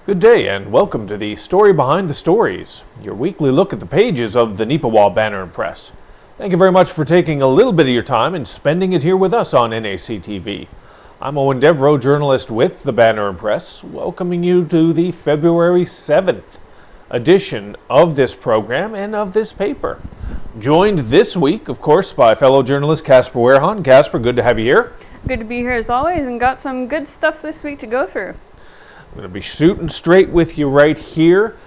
Good day and welcome to the Story Behind the Stories, your weekly look at the pages of the Neepawa Banner Press. Thank you very much for taking a little bit of your time and spending it here with us on NACTV. I'm Eoin Devereux, journalist with the Banner Press, welcoming you to the February 7th edition of this program and of this paper. Joined this week, of course, by fellow journalist Casper Wehrhahn. Casper, good to have you here. Good to be here as always, and got some good stuff this week to go through. I'm going to be shooting straight with you right here.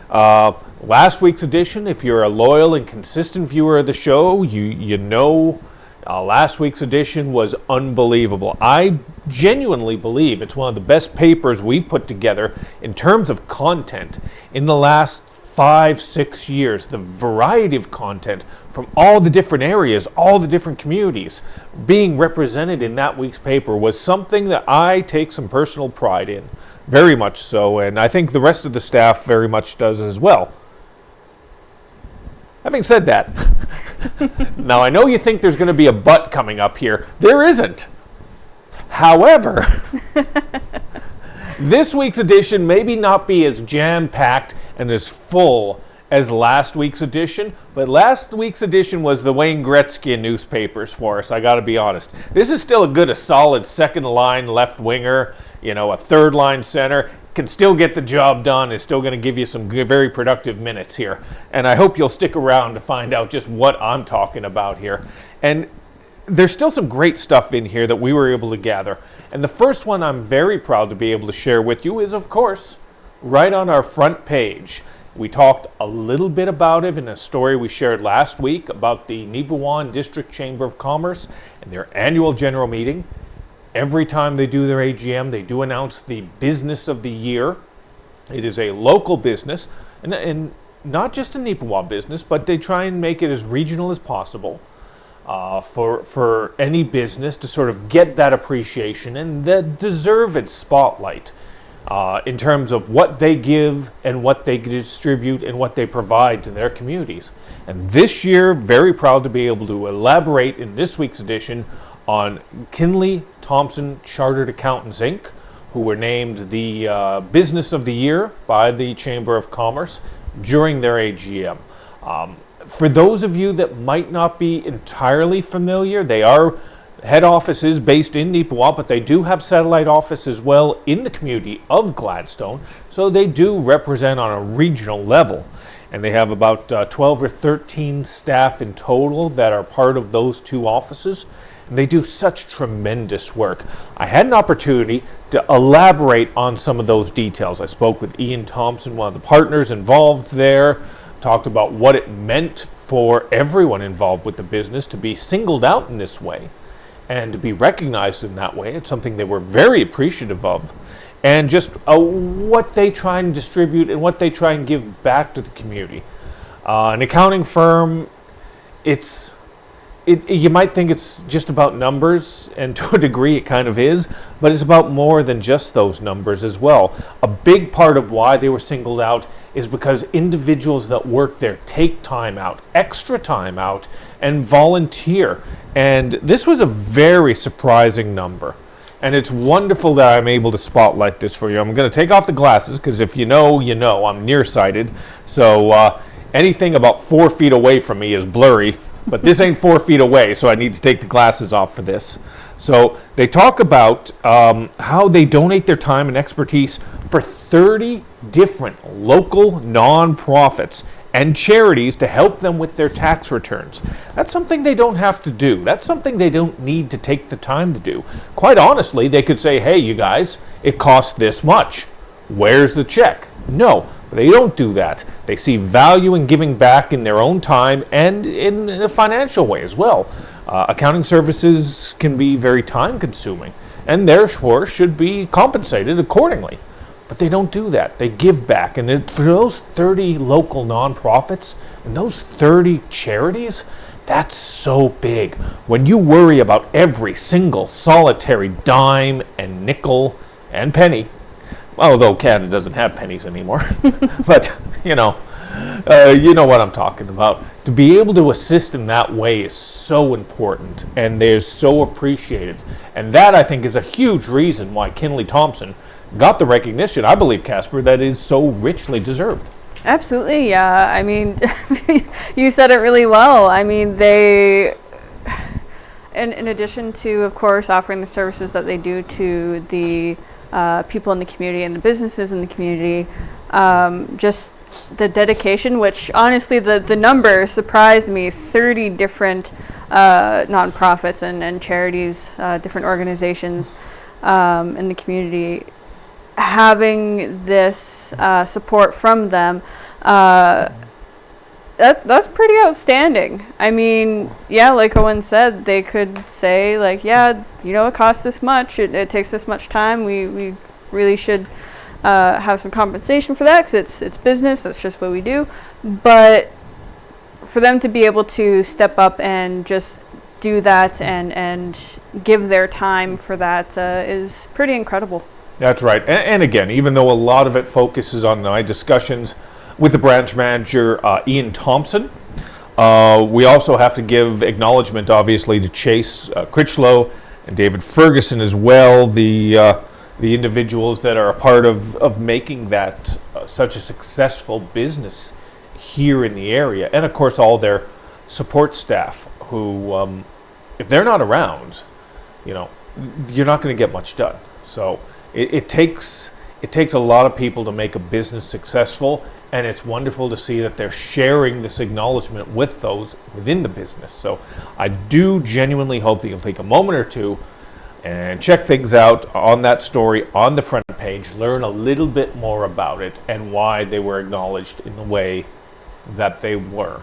Last week's edition, if you're a loyal and consistent viewer of the show, you know last week's edition was unbelievable. I genuinely believe it's one of the best papers we've put together in terms of content in the last 5-6 years. The variety of content from all the different areas, all the different communities being represented in that week's paper was something that I take some personal pride in. Very much so, and I think the rest of the staff very much does as well. Having said that, now I know you think there's going to be a but coming up here. There isn't. However, this week's edition maybe not be as jam-packed and as full as last week's edition, but last week's edition was the Wayne Gretzky newspapers for us, I gotta be honest. This is still a solid second line left winger, a third line center, can still get the job done, is still gonna give you some good, very productive minutes here. And I hope you'll stick around to find out just what I'm talking about here. And there's still some great stuff in here that we were able to gather. And the first one I'm very proud to be able to share with you is, of course, right on our front page. We talked a little bit about it in a story we shared last week about the Neepawa District Chamber of Commerce and their annual general meeting. Every time they do their AGM, they do announce the business of the year. It is a local business, and not just a Neepawa business, but they try and make it as regional as possible for any business to sort of get that appreciation and the deserved spotlight. In terms of what they give and what they distribute and what they provide to their communities. And this year, very proud to be able to elaborate in this week's edition on Kinley Thompson Chartered Accountants, Inc., who were named the Business of the Year by the Chamber of Commerce during their AGM. For those of you that might not be entirely familiar, they are head office is based in Neepawa, but they do have satellite office as well in the community of Gladstone, so they do represent on a regional level. And they have about 12 or 13 staff in total that are part of those two offices, and they do such tremendous work. I had an opportunity to elaborate on some of those details. I spoke with Eoin Thompson, one of the partners involved there, talked about what it meant for everyone involved with the business to be singled out in this way and to be recognized in that way. It's something they were very appreciative of. And just what they try and distribute and what they try and give back to the community. An accounting firm, you might think it's just about numbers, and to a degree it kind of is, but it's about more than just those numbers as well. A big part of why they were singled out is because individuals that work there take time out, extra time out, and volunteer. And this was a very surprising number. And it's wonderful that I'm able to spotlight this for you. I'm going to take off the glasses, because if you know, you know. I'm nearsighted. So anything about 4 feet away from me is blurry. But this ain't 4 feet away, so I need to take the glasses off for this. So they talk about how they donate their time and expertise for 30 different local nonprofits and charities to help them with their tax returns. That's something they don't have to do. That's something they don't need to take the time to do. Quite honestly, they could say, hey, you guys, it costs this much. Where's the check? No. They don't do that. They see value in giving back in their own time and in a financial way as well. Accounting services can be very time consuming and therefore should be compensated accordingly. But they don't do that. They give back. And for those 30 local nonprofits and those 30 charities, that's so big. When you worry about every single solitary dime and nickel and penny, although Canada doesn't have pennies anymore, but you know what I'm talking about. To be able to assist in that way is so important, and they're so appreciated. And that, I think, is a huge reason why Kinley Thompson got the recognition, I believe, Casper, that is so richly deserved. Absolutely, yeah. I mean, you said it really well. I mean, they, in addition to, of course, offering the services that they do to the people in the community and the businesses in the community, just the dedication, which honestly the number surprised me. 30 different nonprofits and charities, different organizations in the community, having this support from them, that's pretty outstanding. I mean, yeah, like Eoin said, they could say, like, yeah, you know, it costs this much, it takes this much time, we really should have some compensation for that, because it's business, that's just what we do. But for them to be able to step up and just do that and give their time for that is pretty incredible. That's right. And again, even though a lot of it focuses on my discussions with the branch manager, Eoin Thompson, we also have to give acknowledgement, obviously, to Chase Critchlow and David Ferguson as well, the individuals that are a part of making that such a successful business here in the area. And, of course, all their support staff who, if they're not around, you know, you're not going to get much done. So it takes a lot of people to make a business successful, and it's wonderful to see that they're sharing this acknowledgement with those within the business. So I do genuinely hope that you'll take a moment or two and check things out on that story on the front page, learn a little bit more about it and why they were acknowledged in the way that they were.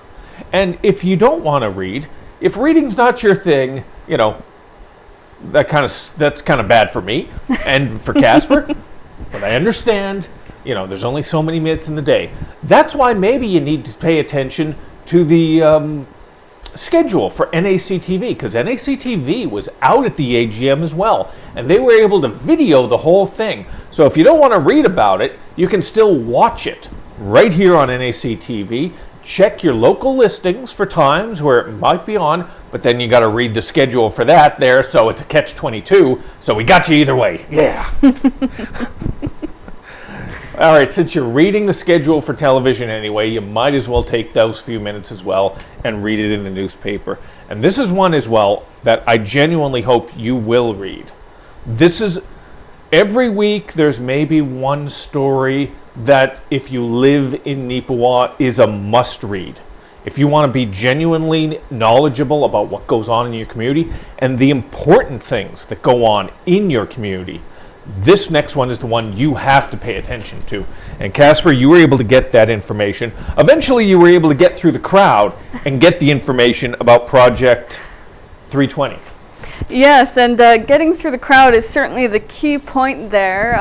And if you don't want to read, if reading's not your thing, you know, that's kind of bad for me and for Casper, but I understand, you know, there's only so many minutes in the day. That's why maybe you need to pay attention to the schedule for NACTV, because NACTV was out at the AGM as well, and they were able to video the whole thing. So if you don't want to read about it, you can still watch it right here on NACTV. Check your local listings for times where it might be on, but then you got to read the schedule for that there, so it's a catch-22, so we got you either way. Yeah. All right, since you're reading the schedule for television anyway, you might as well take those few minutes as well and read it in the newspaper. And this is one as well that I genuinely hope you will read. This is, every week there's maybe one story that if you live in Neepawa is a must read. If you want to be genuinely knowledgeable about what goes on in your community and the important things that go on in your community, this next one is the one you have to pay attention to. And Casper, you were able to get that information. Eventually you were able to get through the crowd and get the information about Project 320. Yes, and getting through the crowd is certainly the key point there.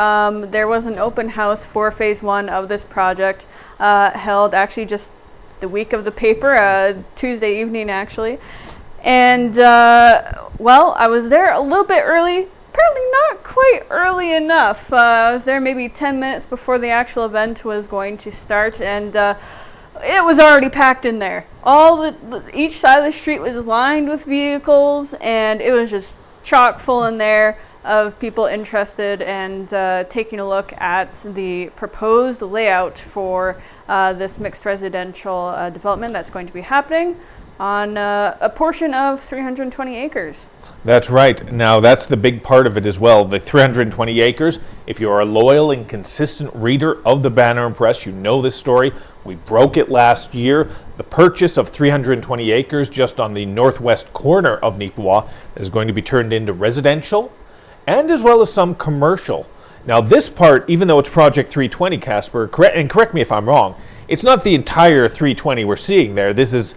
There was an open house for Phase 1 of this project held actually just the week of the paper, Tuesday evening actually. And, well, I was there a little bit early, apparently not quite early enough. I was there maybe 10 minutes before the actual event was going to start, and it was already packed in there. Each side of the street was lined with vehicles, and it was just chock full in there of people interested and taking a look at the proposed layout for this mixed residential development that's going to be happening on a portion of 320 acres. That's right. Now, that's the big part of it as well. The 320 acres, if you are a loyal and consistent reader of the Banner Press, you know this story. We broke it last year. The purchase of 320 acres just on the northwest corner of Neepawa is going to be turned into residential and as well as some commercial. Now, this part, even though it's Project 320, Casper, correct me if I'm wrong, it's not the entire 320 we're seeing there. This is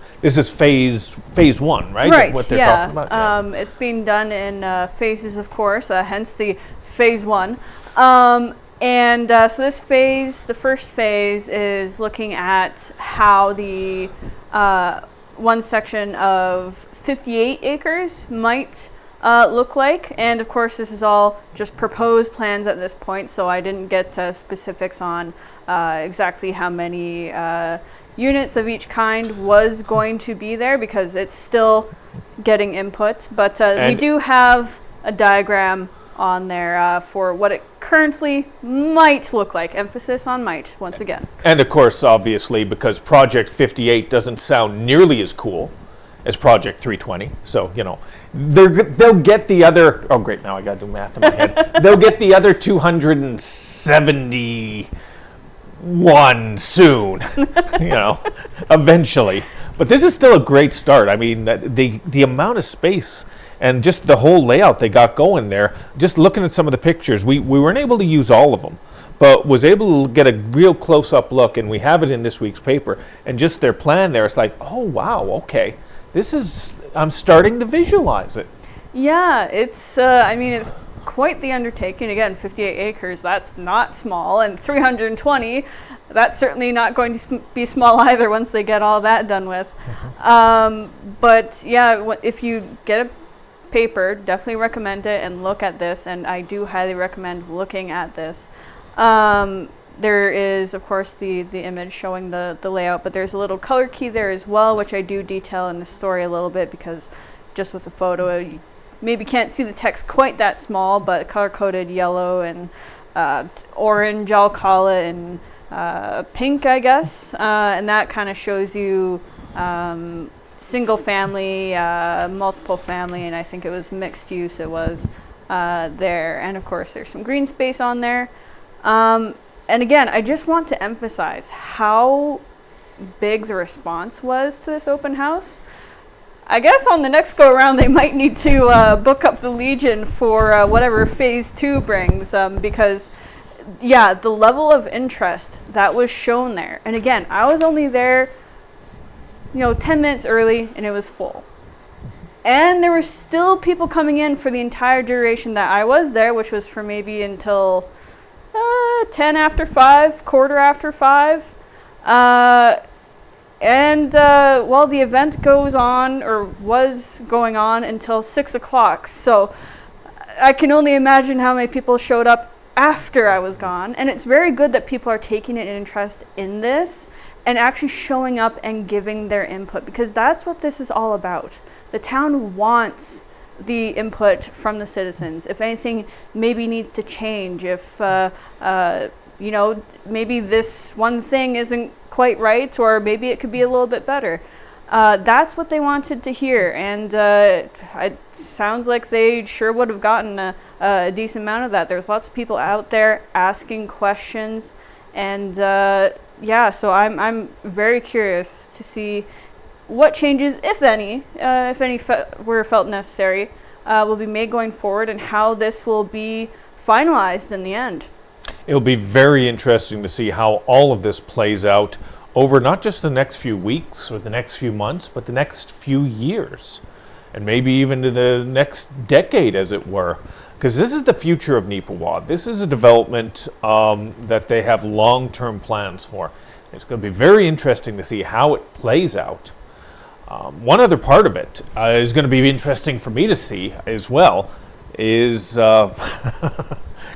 phase 1, right? Right, what they're yeah. talking about. Yeah. It's being done in phases, of course, hence the Phase 1. So this phase, the first phase, is looking at how the one section of 58 acres might look like. And of course, this is all just proposed plans at this point, so I didn't get specifics on exactly how many units of each kind was going to be there, because it's still getting input. But we do have a diagram on there for what it currently might look like. Emphasis on might, once again. And of course, obviously, because Project 58 doesn't sound nearly as cool as Project 320. So, they'll get the other, oh great, now I got to do math in my head. They'll get the other 271 soon, eventually. But this is still a great start. I mean, the amount of space and just the whole layout they got going there, just looking at some of the pictures, we weren't able to use all of them, but was able to get a real close-up look, and we have it in this week's paper. And just their plan there, it's like, oh, wow, okay. I'm starting to visualize it. Yeah, it's, it's quite the undertaking. Again, 58 acres, that's not small, and 320, that's certainly not going to be small either once they get all that done with. But yeah, if you get a paper, definitely recommend it and look at this, and I do highly recommend looking at this. There is, of course, the image showing the layout, but there's a little color key there as well, which I do detail in the story a little bit, because just with the photo, you maybe can't see the text quite that small, but color-coded yellow and orange, I'll call it, and pink, I guess, and that kind of shows you single family, multiple family, and I think it was mixed use it was there. And of course there's some green space on there. And again, I just want to emphasize how big the response was to this open house. I guess on the next go around they might need to book up the Legion for whatever phase 2 brings, because yeah, the level of interest that was shown there. And again, I was only there 10 minutes early, and it was full. And there were still people coming in for the entire duration that I was there, which was for maybe until 10 after 5, quarter after 5. Well, the event goes on, or was going on, until 6 o'clock. So I can only imagine how many people showed up after I was gone. And it's very good that people are taking an interest in this and actually showing up and giving their input, because that's what this is all about. The town wants the input from the citizens. If anything maybe needs to change, if maybe this one thing isn't quite right, or maybe it could be a little bit better. That's what they wanted to hear, and it sounds like they sure would have gotten a decent amount of that. There's lots of people out there asking questions, and so I'm very curious to see what changes, if any were felt necessary, will be made going forward, and how this will be finalized in the end. It'll be very interesting to see how all of this plays out over not just the next few weeks or the next few months, but the next few years, and maybe even to the next decade, as it were. Because this is the future of Neepawa. This is a development that they have long-term plans for. It's going to be very interesting to see how it plays out. One other part of it is going to be interesting for me to see as well is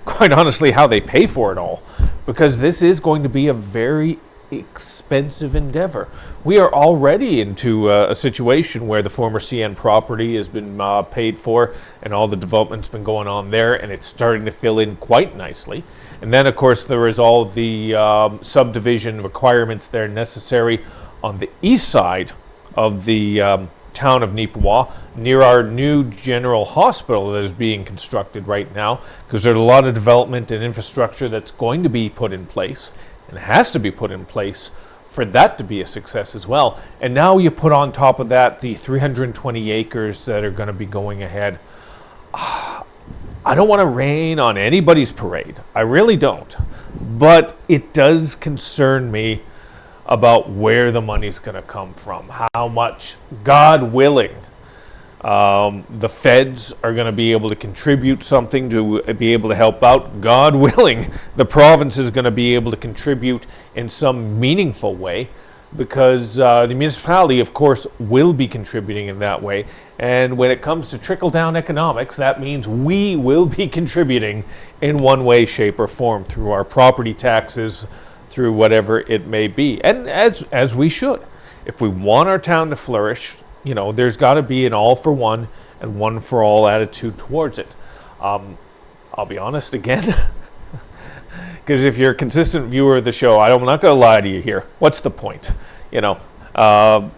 quite honestly how they pay for it all, because this is going to be a very expensive endeavor. We are already into a situation where the former CN property has been paid for, and all the development's been going on there, and it's starting to fill in quite nicely. And then of course there is all the subdivision requirements there necessary on the east side of the town of Neepawa, near our new general hospital that is being constructed right now, because there's a lot of development and infrastructure that's going to be put in place, and has to be put in place for that to be a success as well. And now you put on top of that the 320 acres that are going to be going ahead. I don't want to rain on anybody's parade. I really don't. But it does concern me about where the money's going to come from. How much, God willing, the feds are going to be able to contribute something to be able to help out. God willing, the province is going to be able to contribute in some meaningful way, because the municipality, of course, will be contributing in that way. And when it comes to trickle-down economics, that means we will be contributing in one way, shape, or form through our property taxes, through whatever it may be. And as we should. If we want our town to flourish, there's got to be an all for one and one for all attitude towards it. I'll be honest again, because if you're a consistent viewer of the show, I'm not going to lie to you here. What's the point? My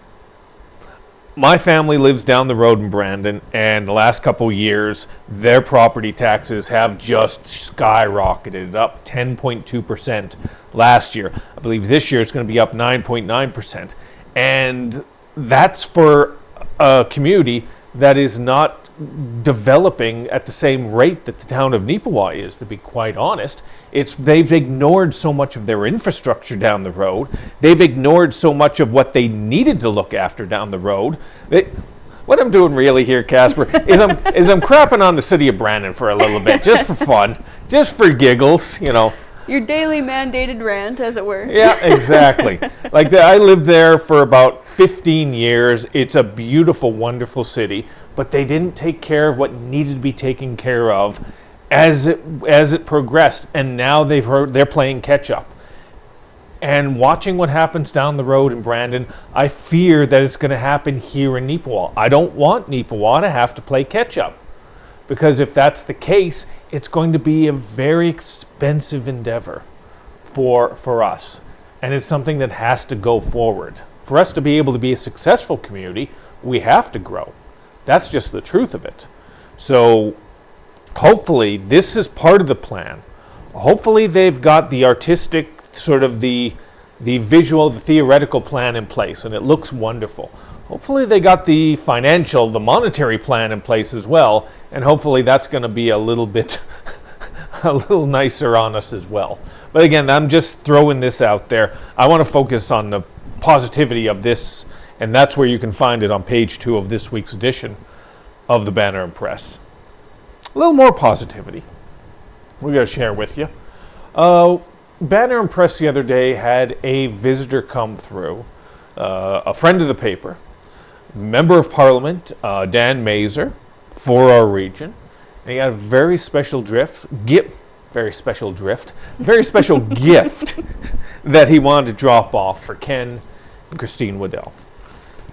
family lives down the road in Brandon, and the last couple years, their property taxes have just skyrocketed, up 10.2% last year. I believe this year it's going to be up 9.9%. And that's for a community that is not developing at the same rate that the town of Neepawa is, to be quite honest. They've ignored so much of their infrastructure down the road. They've ignored so much of what they needed to look after down the road. What I'm doing really here, Casper, is I'm crapping on the city of Brandon for a little bit, just for fun, just for giggles, Your daily mandated rant, as it were. Yeah, exactly. I lived there for about 15 years. It's a beautiful, wonderful city, but they didn't take care of what needed to be taken care of as it progressed, and now they're playing catch up. And watching what happens down the road in Brandon, I fear that it's going to happen here in Neepawa. I don't want Neepawa to have to play catch up. Because if that's the case, it's going to be a very expensive endeavor for us. And it's something that has to go forward. For us to be able to be a successful community, we have to grow. That's just the truth of it. So hopefully this is part of the plan. Hopefully they've got the artistic, sort of the visual, the theoretical plan in place, and it looks wonderful. Hopefully they got the financial, the monetary plan in place as well, and hopefully that's going to be a little bit, a little nicer on us as well. But again, I'm just throwing this out there. I want to focus on the positivity of this, and that's where you can find it on page 2 of this week's edition of the Banner Press. A little more positivity we're going to share with you. Banner Press the other day had a visitor come through, a friend of the paper, Member of Parliament, Dan Mazer, for our region. And he had a very special gift that he wanted to drop off for Ken and Christine Waddell.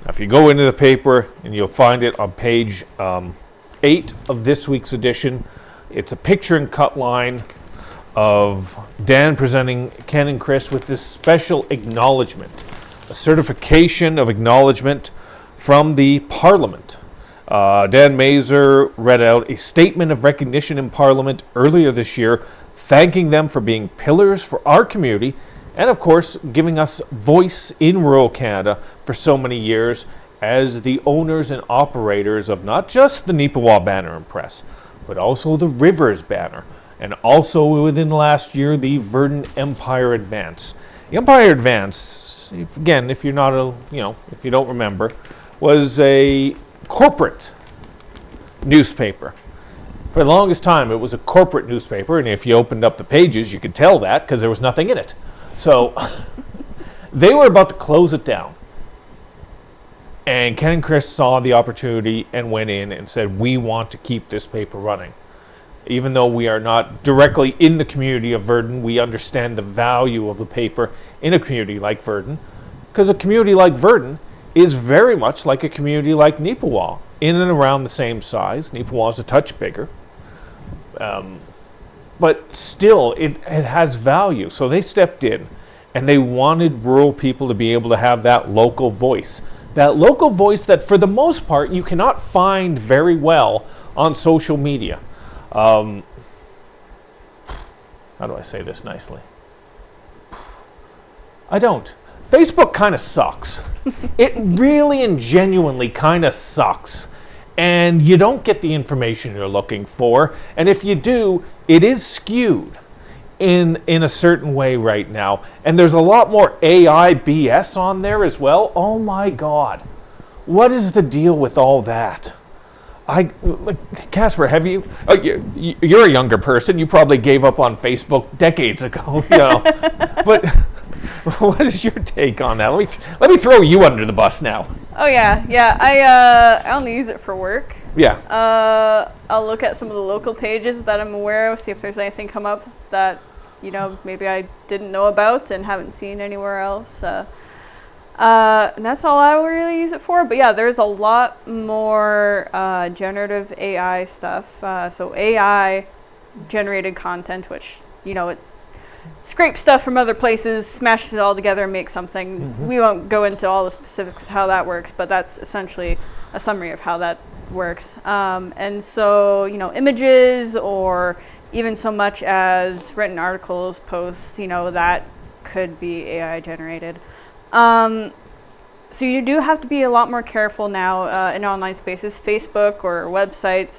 Now, if you go into the paper, and you'll find it on page 8 of this week's edition, it's a picture and cut line of Dan presenting Ken and Chris with this special acknowledgement, a certification of acknowledgement from the Parliament. Dan Mazer read out a statement of recognition in Parliament earlier this year, thanking them for being pillars for our community and, of course, giving us voice in rural Canada for so many years as the owners and operators of not just the Neepawa Banner Press, but also the Rivers Banner, and also within the last year, the Verdun Empire Advance. The Empire Advance, if you're not if you don't remember, was a corporate newspaper. For the longest time, it was a corporate newspaper, and if you opened up the pages, you could tell that because there was nothing in it. So they were about to close it down. And Ken and Chris saw the opportunity and went in and said, we want to keep this paper running. Even though we are not directly in the community of Verdun, we understand the value of the paper in a community like Verdun, because a community like Verdun is very much like a community like Neepawa, in and around the same size. Neepawa is a touch bigger. But still, it has value. So they stepped in, and they wanted rural people to be able to have that local voice. That local voice that, for the most part, you cannot find very well on social media. How do I say this nicely? I don't. Facebook kind of sucks. It really and genuinely kind of sucks. And you don't get the information you're looking for. And if you do, it is skewed in a certain way right now. And there's a lot more AI BS on there as well. Oh my God. What is the deal with all that? Casper, have you? Oh, you're a younger person. You probably gave up on Facebook decades ago. But what is your take on that? Let me throw you under the bus now. Oh yeah. I only use it for work. Yeah. I'll look at some of the local pages that I'm aware of, see if there's anything come up that maybe I didn't know about and haven't seen anywhere else. And that's all I really use it for. But yeah, there's a lot more generative AI stuff. So AI generated content, which, it scrapes stuff from other places, smashes it all together, and makes something. We won't go into all the specifics of how that works, but that's essentially a summary of how that works. And so, images or even so much as written articles, posts, that could be AI generated. So you do have to be a lot more careful now in online spaces, Facebook or websites,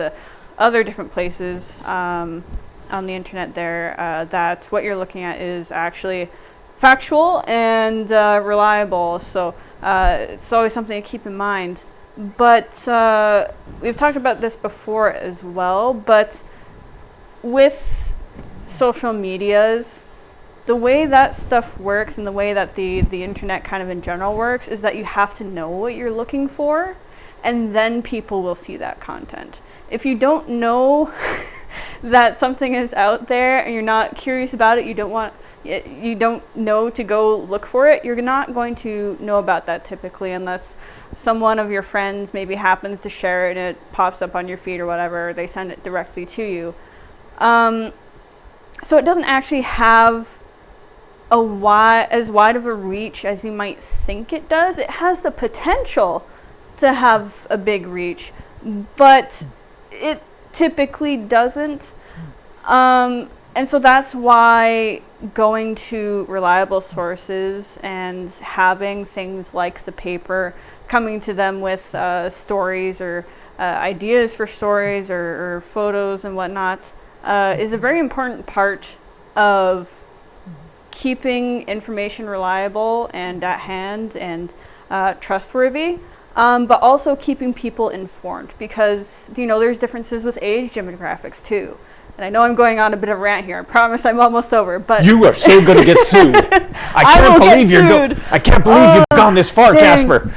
other different places on the internet there, that what you're looking at is actually factual and reliable. So it's always something to keep in mind. But we've talked about this before as well, but with social medias, the way that stuff works and the way that the internet kind of in general works is that you have to know what you're looking for, and then people will see that content. If you don't know that something is out there and you're not curious about it, you don't know to go look for it, you're not going to know about that typically unless someone of your friends maybe happens to share it and it pops up on your feed or whatever, or they send it directly to you. So it doesn't actually have as wide of a reach as you might think it does. It has the potential to have a big reach, but it typically doesn't. And so that's why going to reliable sources and having things like the paper, coming to them with stories or ideas for stories or photos and whatnot, is a very important part of keeping information reliable and at hand and trustworthy, but also keeping people informed, because there's differences with age demographics too. And I know I'm going on a bit of a rant here. I promise I'm almost over. But you are so going to get sued. I can't believe you've gone this far, dang. Casper.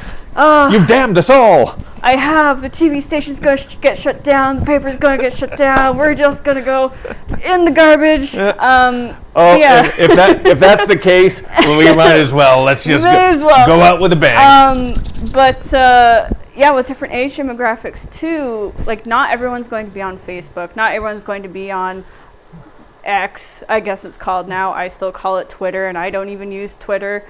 You've damned us all. I have. The TV station's going to get shut down. The paper's going to get shut down. We're just going to go in the garbage. Yeah. If that's the case, well, we might as well. Let's just go out with a bang. With different age demographics too, like not everyone's going to be on Facebook. Not everyone's going to be on X, I guess it's called now. I still call it Twitter, and I don't even use Twitter.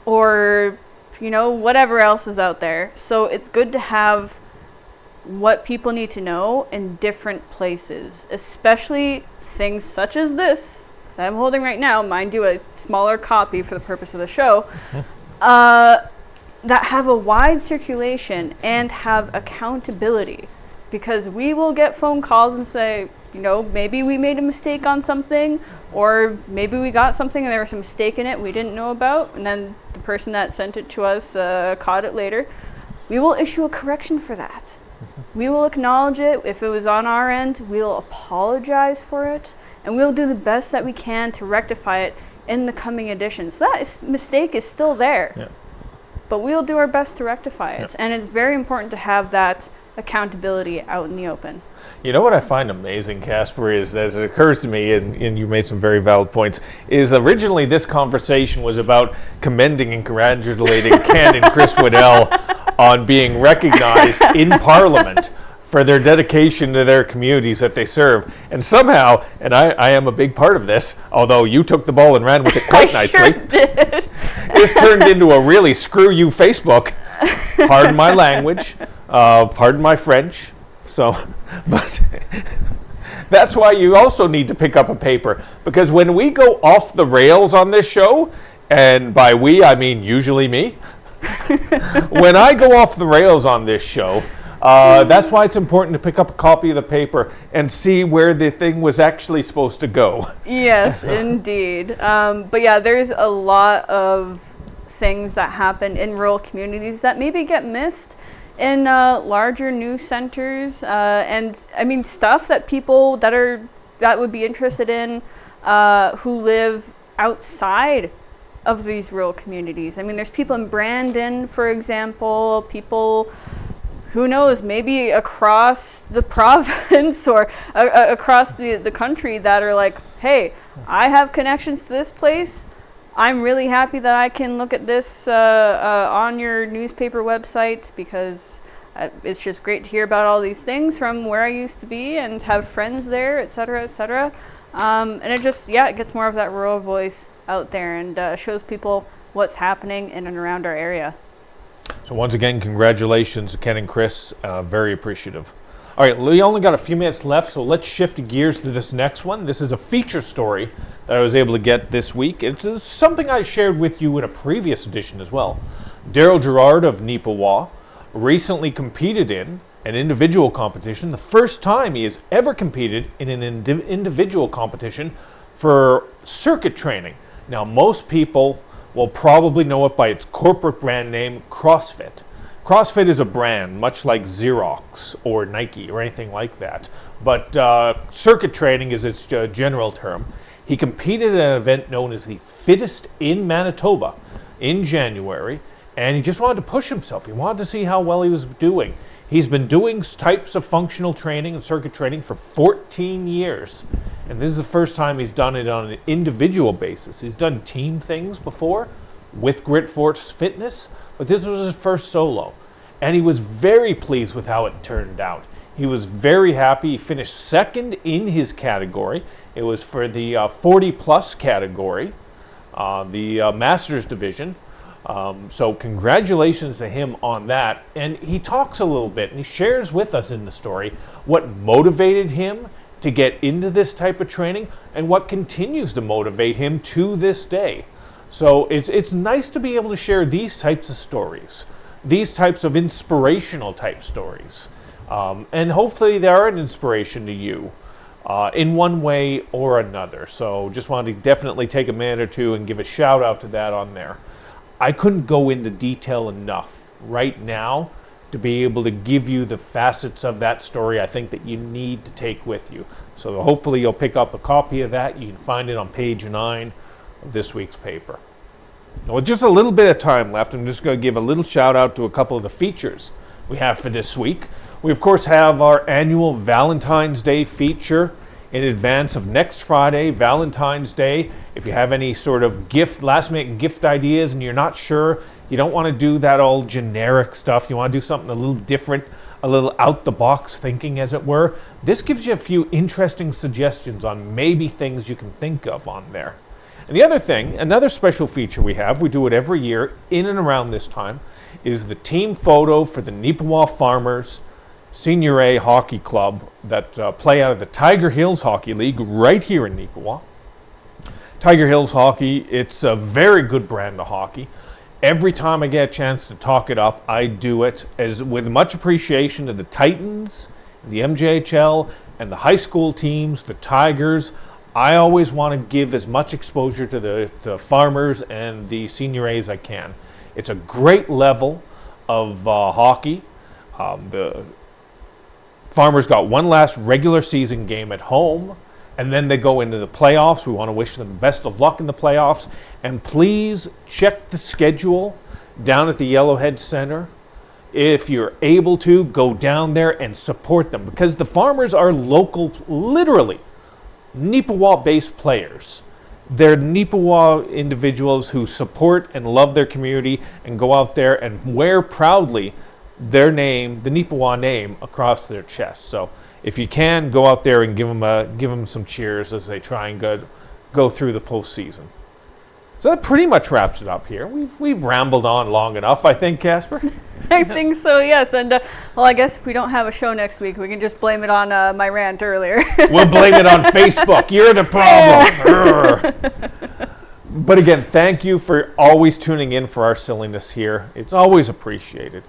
Or whatever else is out there. So it's good to have what people need to know in different places, especially things such as this that I'm holding right now, mind you, a smaller copy for the purpose of the show, that have a wide circulation and have accountability, because we will get phone calls and say, maybe we made a mistake on something, or maybe we got something and there was a mistake in it we didn't know about, and then the person that sent it to us caught it later. We will issue a correction for that. We will acknowledge it. If it was on our end, we'll apologize for it, and we'll do the best that we can to rectify it in the coming editions. So that mistake is still there, yeah. But we'll do our best to rectify it, yeah. And it's very important to have that accountability out in the open. You know what I find amazing, Casper, is, as it occurs to me, and you made some very valid points, is originally this conversation was about commending and congratulating Ken and Chris Waddell on being recognized in Parliament for their dedication to their communities that they serve. And somehow, and I am a big part of this, although you took the ball and ran with it quite nicely. Sure did. This turned into a really screw you Facebook. Pardon my language. Pardon my French. So, but that's why you also need to pick up a paper, because when we go off the rails on this show, and by we I mean usually me, when I go off the rails on this show, that's why it's important to pick up a copy of the paper and see where the thing was actually supposed to go. Yes, indeed. But yeah, there's a lot of things that happen in rural communities that maybe get missed in larger news centers, and I mean stuff that people that would be interested in who live outside of these rural communities. I mean, there's people in Brandon, for example, people, who knows, maybe across the province or across the country that are like, hey, I have connections to this place. I'm really happy that I can look at this on your newspaper website, because It's just great to hear about all these things from where I used to be and have friends there, et cetera, et cetera. And it just, it gets more of that rural voice out there and shows people what's happening in and around our area. So once again, congratulations to Ken and Chris. Very appreciative. All right, we only got a few minutes left, so let's shift gears to this next one. This is a feature story that I was able to get this week. It's something I shared with you in a previous edition as well. Daryl Gerard of Neepawa recently competed in an individual competition, the first time he has ever competed in an individual competition for circuit training. Now, most people will probably know it by its corporate brand name, CrossFit. CrossFit is a brand, much like Xerox or Nike or anything like that. But circuit training is its general term. He competed at an event known as the Fittest in Manitoba in January, and he just wanted to push himself. He wanted to see how well he was doing. He's been doing types of functional training and circuit training for 14 years. And this is the first time he's done it on an individual basis. He's done team things before with Grit Force Fitness, but this was his first solo. And he was very pleased with how it turned out. He was very happy. He finished second in his category. It was for the 40 plus category, the Masters division. So congratulations to him on that. And he talks a little bit and he shares with us in the story what motivated him to get into this type of training and what continues to motivate him to this day. So it's nice to be able to share these types of stories, these types of inspirational type stories. And hopefully they are an inspiration to you in one way or another. So just wanted to definitely take a minute or two and give a shout out to that on there. I couldn't go into detail enough right now to be able to give you the facets of that story I think that you need to take with you. So hopefully you'll pick up a copy of that. You can find it on page 9 of this week's paper. Now, with just a little bit of time left, I'm just going to give a little shout out to a couple of the features we have for this week. We of course have our annual Valentine's Day feature in advance of next Friday, Valentine's Day. If you have any sort of last minute gift ideas and you're not sure, you don't want to do that all generic stuff, you want to do something a little different, a little out the box thinking as it were, this gives you a few interesting suggestions on maybe things you can think of on there. And the other thing, another special feature we have, we do it every year in and around this time, is the team photo for the Neepawa Farmers Senior A Hockey Club that play out of the Tiger Hills Hockey League right here in Neepawa. Tiger Hills Hockey, it's a very good brand of hockey. Every time I get a chance to talk it up, I do it as with much appreciation to the Titans, the MJHL, and the high school teams, the Tigers. I always want to give as much exposure to the Farmers and the Senior A as I can. It's a great level of hockey. The Farmers got one last regular season game at home, and then they go into the playoffs. We want to wish them best of luck in the playoffs. And please check the schedule down at the Yellowhead Center. If you're able to, go down there and support them, because the Farmers are local, literally, Neepawa-based players. They're Neepawa individuals who support and love their community and go out there and wear proudly their name, the Neepawa name, across their chest. So if you can, go out there and give them some cheers as they try and go through the postseason. So that pretty much wraps it up here. We've rambled on long enough, I think, Casper. I think so, yes. And well, I guess if we don't have a show next week, we can just blame it on my rant earlier. We'll blame it on Facebook. You're the problem. But again, thank you for always tuning in for our silliness here. It's always appreciated.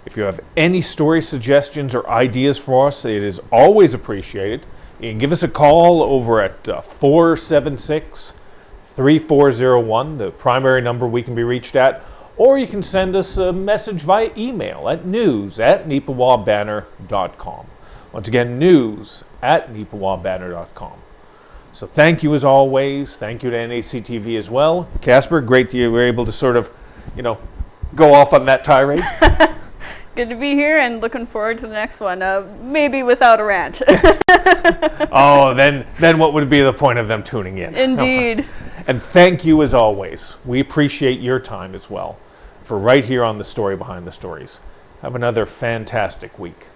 If you have any story suggestions or ideas for us, it is always appreciated. You can give us a call over at 476-3401, the primary number we can be reached at, or you can send us a message via email at news@neepawabanner.com. Once again, news@neepawabanner.com. So thank you as always. Thank you to NACTV as well. Casper, great that you were able to sort of, go off on that tirade. Good to be here and looking forward to the next one. Maybe without a rant. Oh, then what would be the point of them tuning in? Indeed. And thank you as always. We appreciate your time as well for right here on The Story Behind the Stories. Have another fantastic week.